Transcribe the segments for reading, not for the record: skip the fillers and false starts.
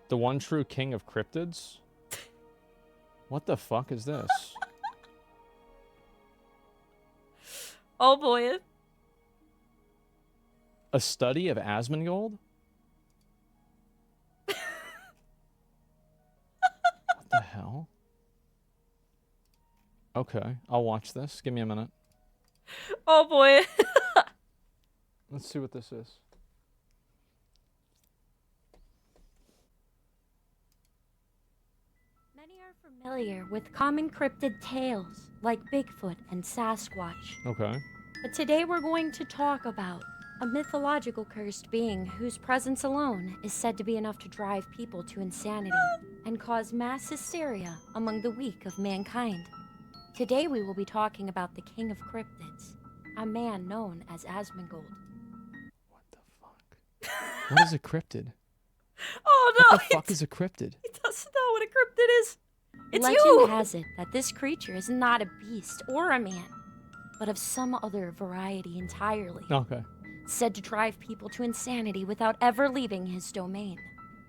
The one true king of cryptids? What the fuck is this? Oh boy. A study of Asmongold? What the hell? Okay, I'll watch this. Give me a minute. Oh boy. Let's see what this is. Many are familiar with common cryptid tales like Bigfoot and Sasquatch. Okay. But today we're going to talk about a mythological cursed being whose presence alone is said to be enough to drive people to insanity and cause mass hysteria among the weak of mankind. Today we will be talking about the king of cryptids, a man known as Asmongold. What the fuck? What is a cryptid? Oh no. What the fuck is a cryptid? He doesn't know what a cryptid is. It's Legend you. has it that this creature is not a beast or a man, but of some other variety entirely. Okay. Said to drive people to insanity without ever leaving his domain.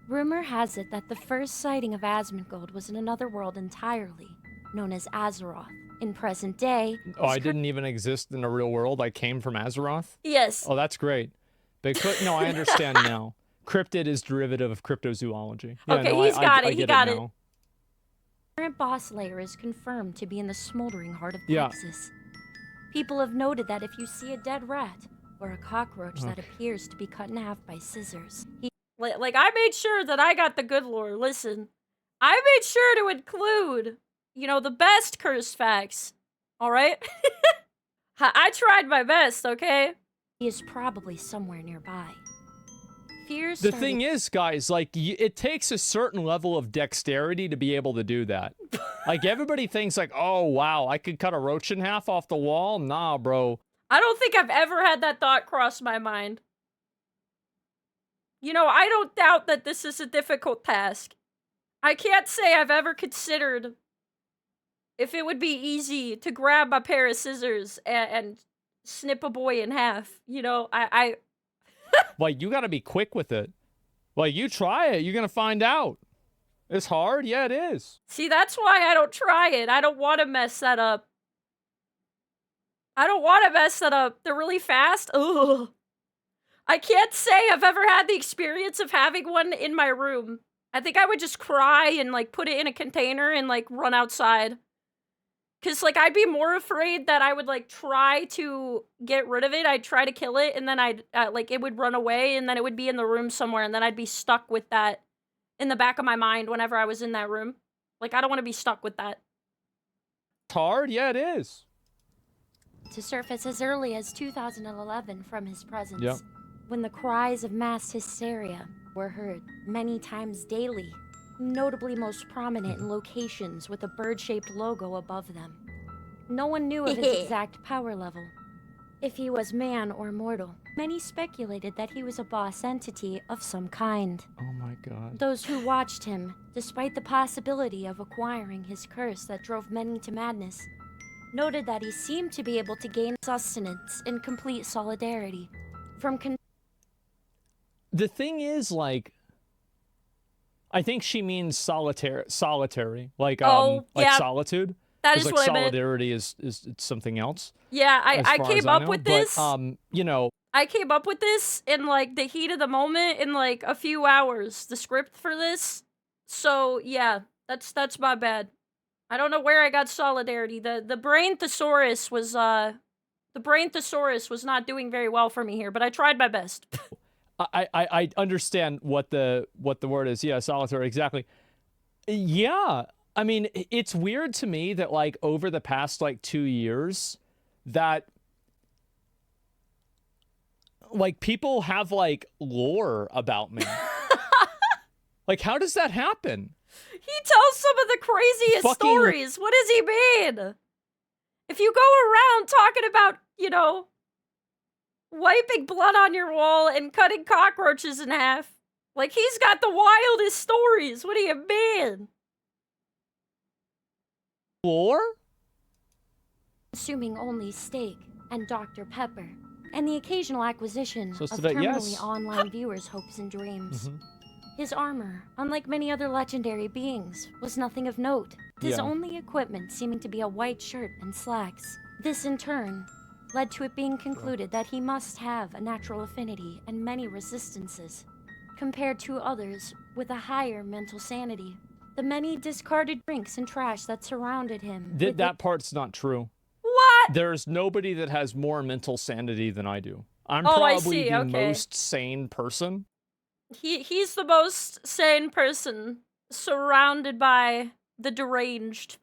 Rumor has it that the first sighting of Asmongold was in another world entirely, known as Azeroth. In present day... Oh, I didn't even exist in the real world. I came from Azeroth? Yes. Oh, that's great. Bigfoot? No, I understand now. Cryptid is derivative of cryptozoology. Yeah, Okay, no, he's got it. I he get got it. it. Now. Current boss layer is confirmed to be in the smoldering heart of Yeah. Texas. People have noted that if you see a dead rat or a cockroach that appears to be cut in half by scissors, Like, I made sure that I got the good lore. Listen, I made sure to include, you know, the best cursed facts. All right? I tried my best, okay? he is probably somewhere nearby. Fears The started... thing is, guys, like, it takes a certain level of dexterity to be able to do that. Like, everybody thinks, like, oh, wow, I could cut a roach in half off the wall? Nah, bro. I don't think I've ever had that thought cross my mind. You know, I don't doubt that this is a difficult task. I can't say I've ever considered if it would be easy to grab a pair of scissors and snip a boy in half. You know, I Like, you gotta be quick with it. Like, you try it, you're gonna find out. It's hard? Yeah, it is. see, that's why I don't try it. I don't want to mess that up. I don't want to mess that up. They're really fast. Ugh. I can't say I've ever had the experience of having one in my room. I think I would just cry and, like, put it in a container and, like, run outside. Cause, like, I'd be more afraid that I would, like, try to get rid of it. I'd try to kill it, and then I'd, like, it would run away, and then it would be in the room somewhere, and then I'd be stuck with that in the back of my mind whenever I was in that room. Like, I don't want to be stuck with that. It's hard? Yeah, it is. to surface as early as 2011 from his presence, Yep. when the cries of mass hysteria were heard many times daily, notably most prominent in locations with a bird-shaped logo above them. No one knew of his exact power level, if he was man or mortal. Many speculated that he was a boss entity of some kind. Oh my god. Those who watched him, despite the possibility of acquiring his curse that drove many to madness, noted that he seemed to be able to gain sustenance in complete solidarity from The thing is, like, I think she means solitary, like, Oh, like yeah. solitude. That 'Cause, is like, what I meant. solidarity is it's something else. Yeah, as I far came as I up know, with but, this. you know, I came up with this in, like, the heat of the moment in, like, a few hours, the script for this. So, yeah, that's my bad. I don't know where I got solidarity. The brain thesaurus was not doing very well for me here, but I tried my best. I understand what the word is. Yeah, solitary, exactly. Yeah, I mean, it's weird to me that, like, over the past, like, 2 years, that, like, people have, like, lore about me. Like, how does that happen? He tells some of the craziest Fucking- stories. What does he mean? If you go around talking about, you know, wiping blood on your wall and cutting cockroaches in half, like, he's got the wildest stories. What do you mean? Lore? consuming only steak and Dr. Pepper, and the occasional acquisition So of it's about- terminally yes. online viewers' hopes and dreams. Mhm. His armor, unlike many other legendary beings, was nothing of note, his Yeah. only equipment seeming to be a white shirt and slacks. This, in turn, led to it being concluded that he must have a natural affinity and many resistances, compared to others with a higher mental sanity. The many discarded drinks and trash that surrounded him. That part's not true. What? There's nobody that has more mental sanity than I do. I'm Oh, I probably see, the okay. most sane person. He's the most sane person, surrounded by the deranged.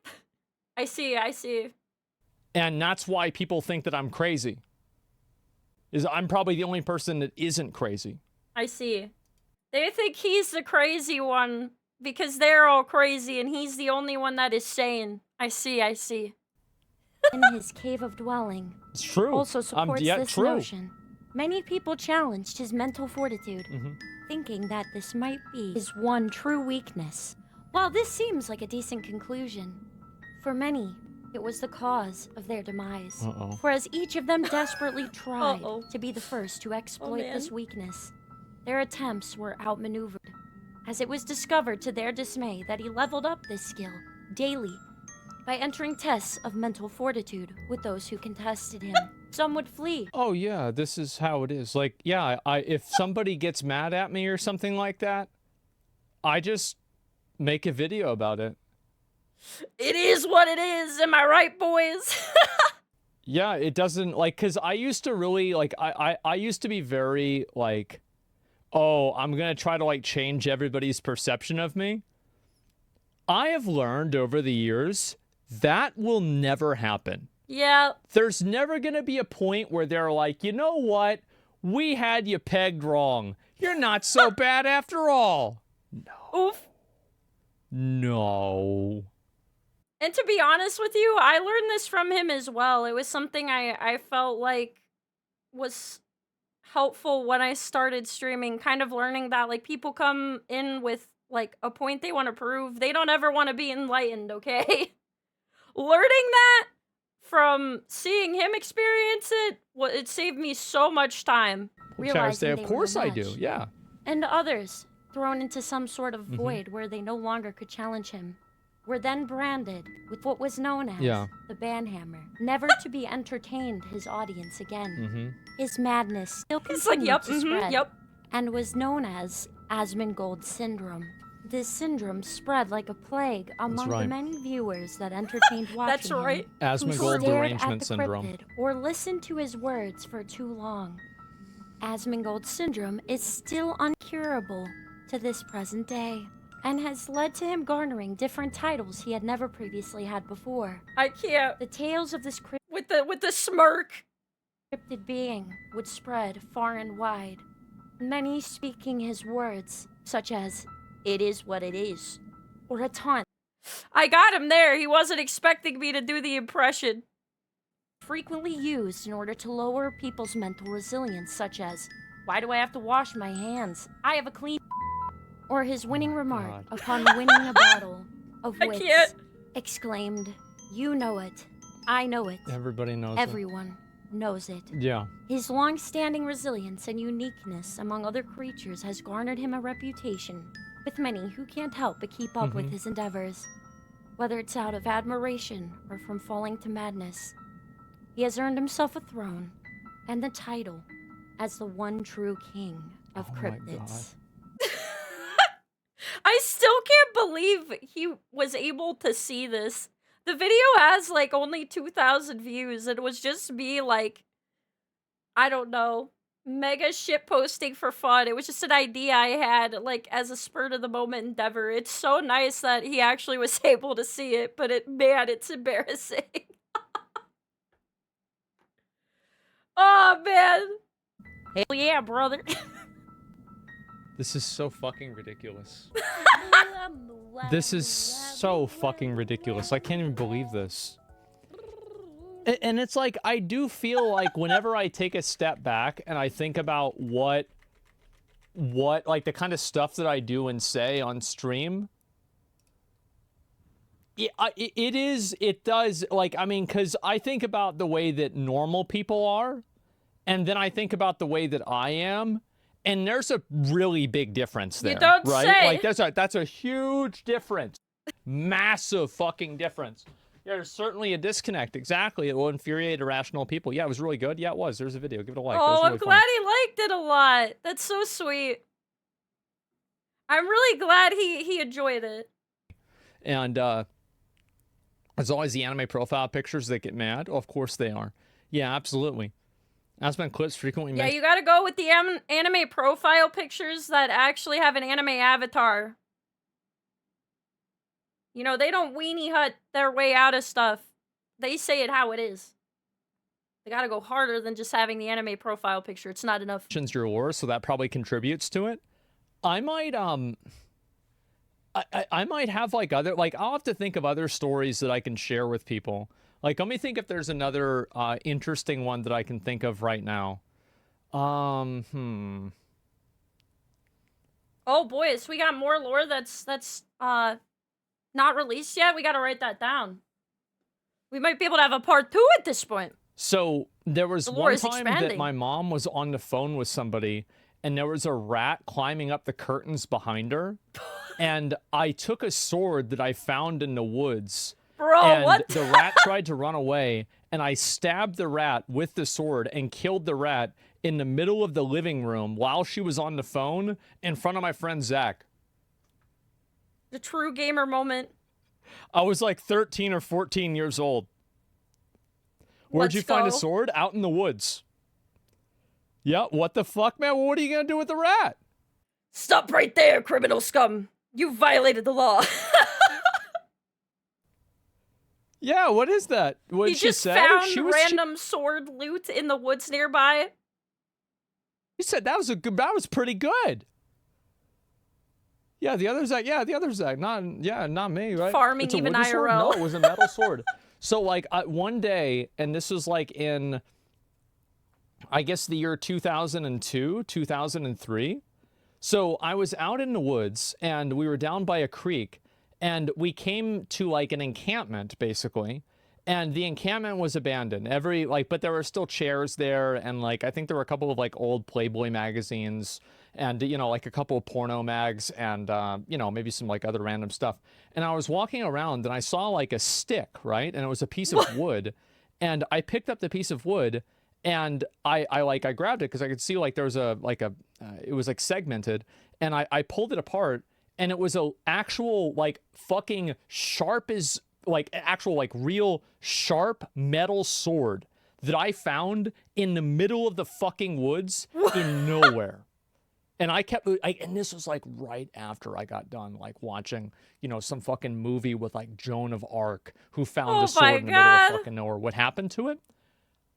I see. And that's why people think that I'm crazy. Is I'm probably the only person that isn't crazy. I see. They think he's the crazy one because they're all crazy and he's the only one that is sane. I see. In his cave of dwelling It's true. also supports yeah, this true. notion. Many people challenged his mental fortitude, Mhm. thinking that this might be his one true weakness. While this seems like a decent conclusion, for many, it was the cause of their demise. Uh-oh. For as each of them desperately tried Uh-oh. to be the first to exploit man. this weakness, their attempts were outmaneuvered, as it was discovered to their dismay that he leveled up this skill daily by entering tests of mental fortitude with those who contested him. Some would flee. Oh yeah, this is how it is. Like, yeah, if somebody gets mad at me or something like that, I just make a video about it. It is what it is. Am I right, boys? Yeah, it doesn't, like, because I used to really, like, I used to be very, like, oh, I'm going to try to, like, change everybody's perception of me. I have learned over the years that will never happen. Yeah. There's never going to be a point where they're like, you know what? We had you pegged wrong. You're not so bad after all. Oof. No. And to be honest with you, I learned this from him as well. It was something I felt like was helpful when I started streaming, kind of learning that, like, people come in with, like, a point they want to prove. They don't ever want to be enlightened, okay? Learning that from seeing him experience it, it saved me so much time. Which I would say, Realizing of they were course I match. do, yeah. And others, thrown into some sort of void where they no longer could challenge him, were then branded with what was known as Yeah. the Banhammer, never to be entertained his audience again. Mm-hmm. His madness still It's like, continued yep, to spread yep. and was known as Asmongold syndrome. This syndrome spread like a plague among the right. many viewers that entertained watching That's him, right. who Asmongold stared derangement at the syndrome. cryptid or listened to his words for too long. Asmongold syndrome is still uncurable to this present day, and has led to him garnering different titles he had never previously had before. I can't. The tales of this With the smirk. cryptid being would spread far and wide, many speaking his words, such as, "It is what it is," or a taunt I got him there. He wasn't expecting me to do the impression. frequently used in order to lower people's mental resilience, such as, "Why do I have to wash my hands? I have a clean," or his winning remark God. upon winning a battle of I wits, can't. exclaimed, "You know it. I know it. Everybody knows Everyone knows it." it. Yeah. His long-standing resilience and uniqueness among other creatures has garnered him a reputation, with many who can't help but keep up with his endeavors. Whether it's out of admiration or from falling to madness, he has earned himself a throne and the title as the one true king of Oh my cryptids. I still can't believe he was able to see this. The video has, like, only 2,000 views. It was just me, like, I don't know, mega shit posting for fun. It was just an idea I had, like, as a spurt of the moment endeavor. It's so nice that he actually was able to see it, but man, it's embarrassing. Oh, man. Hell yeah, brother. This is so fucking ridiculous. This is so fucking ridiculous. I can't even believe this. And it's like, I do feel like whenever I take a step back and I think about what like the kind of stuff that I do and say on stream, it does, like, I mean, because I think about the way that normal people are, and then I think about the way that I am, And there's a really big difference there. You don't right? say. Like that's a huge difference. Massive fucking difference. Yeah, there's certainly a disconnect. Exactly. It will infuriate irrational people. Yeah, it was really good. Yeah, it was. There's a video. Give it a like. Oh, Really I'm glad he liked it a lot. That's so sweet. I'm really glad he enjoyed it. And as always, the anime profile pictures that get mad. Oh, of course they are. Yeah, absolutely. Aspen clips frequently Yeah, mention. you gotta go with the anime profile pictures that actually have an anime avatar. You know, they don't weenie hut their way out of stuff. They say it how it is. They gotta go harder than just having the anime profile picture. It's not enough. Your lore, so that probably contributes to it. I might I might have like other, like, I'll have to think of other stories that I can share with people. Like, let me think if there's another interesting one that I can think of right now. Oh boys, we got more lore that's not released yet. We gotta write that down. We might be able to have a part 2 at this point. So there was The lore one is time that expanding. my mom was on the phone with somebody, and there was a rat climbing up the curtains behind her. And I took a sword that I found in the woods. Bro, and what? the rat tried to run away, and I stabbed the rat with the sword and killed the rat in the middle of the living room while she was on the phone in front of my friend Zach. The true gamer moment. I was like 13 or 14 years old. Where'd you Let's find a go. sword? Out in the woods. Yeah, what the fuck, man? What are you gonna do with the rat? Stop right there, criminal scum. You violated the law. Yeah, what is that? What He did she just say? found random sword loot in the woods nearby. He said that was pretty good. Yeah, the other Zach. Yeah, the other Zach. Not me, right? Farming It's a even wooden sword? IRL. No, it was a metal sword. So like one day, and this was like in, I guess the year 2002, 2003. So I was out in the woods, and we were down by a creek, and we came to like an encampment basically. And the encampment was abandoned. But there were still chairs there, and like I think there were a couple of like old Playboy magazines, and like a couple of porno mags, and maybe some like other random stuff. And I was walking around, and I saw like a stick, right? And it was a piece of wood, and I picked up the piece of wood, and I grabbed it because I could see like there was it was like segmented, and I pulled it apart, and it was a actual like fucking sharp as like actual like real sharp metal sword that I found in the middle of the fucking woods in nowhere. And and this was like right after I got done like watching, some fucking movie with like Joan of Arc who found a sword in the middle of fucking nowhere. What happened to it?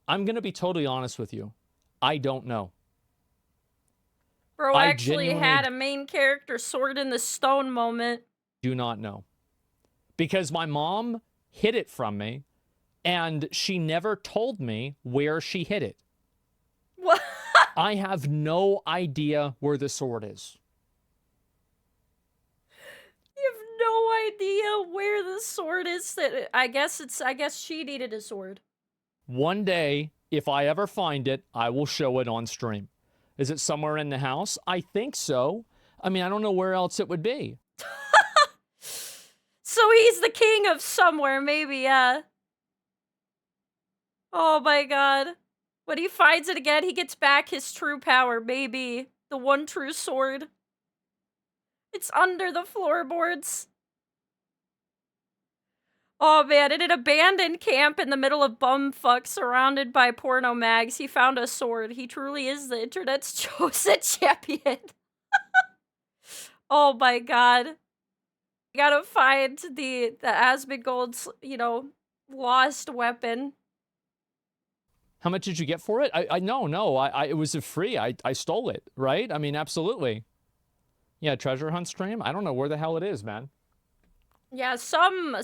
I'm going to be totally honest with you. I don't know. Bro I actually genuinely had a main character sword in the stone moment. Do not know. Because my mom hid it from me, and she never told me where she hid it. What? I have no idea where the sword is. You have no idea where the sword is. I guess she needed a sword. One day, if I ever find it, I will show it on stream. Is it somewhere in the house? I think so. I mean, I don't know where else it would be. So he's the king of somewhere, maybe, yeah. Oh my god. When he finds it again, he gets back his true power, maybe. The one true sword. It's under the floorboards. Oh man, in an abandoned camp in the middle of bumfuck surrounded by porno mags, he found a sword. He truly is the internet's chosen champion. Oh my god. You gotta find the Asmongold's, lost weapon. How much did you get for it? No, it was free. I stole it, right? I mean, absolutely. Yeah, treasure hunt stream? I don't know where the hell it is, man. Yeah, some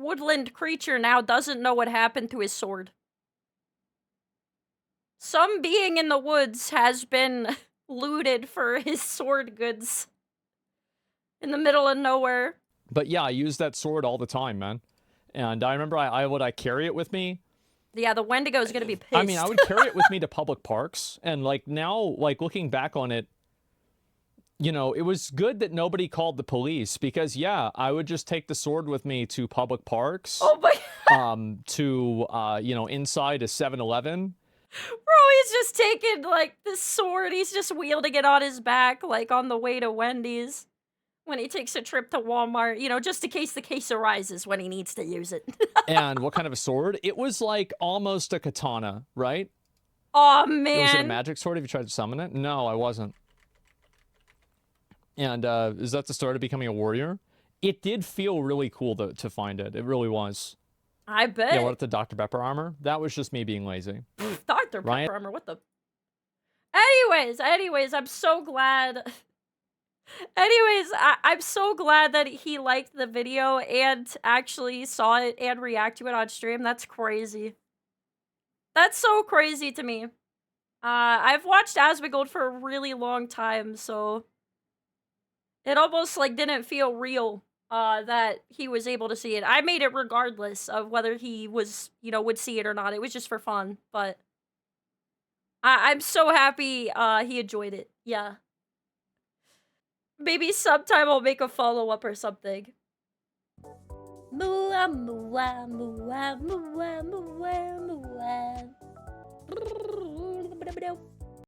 woodland creature now doesn't know what happened to his sword. Some being in the woods has been looted for his sword goods. In the middle of nowhere. But yeah, I use that sword all the time, man. And I remember I carry it with me. Yeah, the Wendigo is gonna be pissed. I mean, I would carry it with me to public parks. And like now, like looking back on it, you know, it was good that nobody called the police because, yeah, I would just take the sword with me to public parks, Oh my to, you know, inside a 7-Eleven. Bro, he's just taking, like, this sword, he's just wielding it on his back, like, on the way to Wendy's. When he takes a trip to Walmart, you know, just in case the case arises when he needs to use it. And what kind of a sword? It was like almost a katana, right? Aw, Was it a man. magic sword if you tried to summon it? No, I wasn't. And is that the start of becoming a warrior? It did feel really cool to find it. It really was. I bet. Yeah, what at the Dr. Pepper armor? That was just me being lazy. Dr. Ryan? Pepper armor, what the... Anyways, I'm so glad... Anyways, I'm so glad that he liked the video and actually saw it and react to it on stream. That's crazy. That's so crazy to me. I've watched Asmongold for a really long time, so... It almost, like, didn't feel real, that he was able to see it. I made it regardless of whether he was, you know, would see it or not. It was just for fun, but... I'm so happy, he enjoyed it. Yeah. Maybe sometime I'll make a follow-up or something. Mua, mua, mua, mua, mua, mua.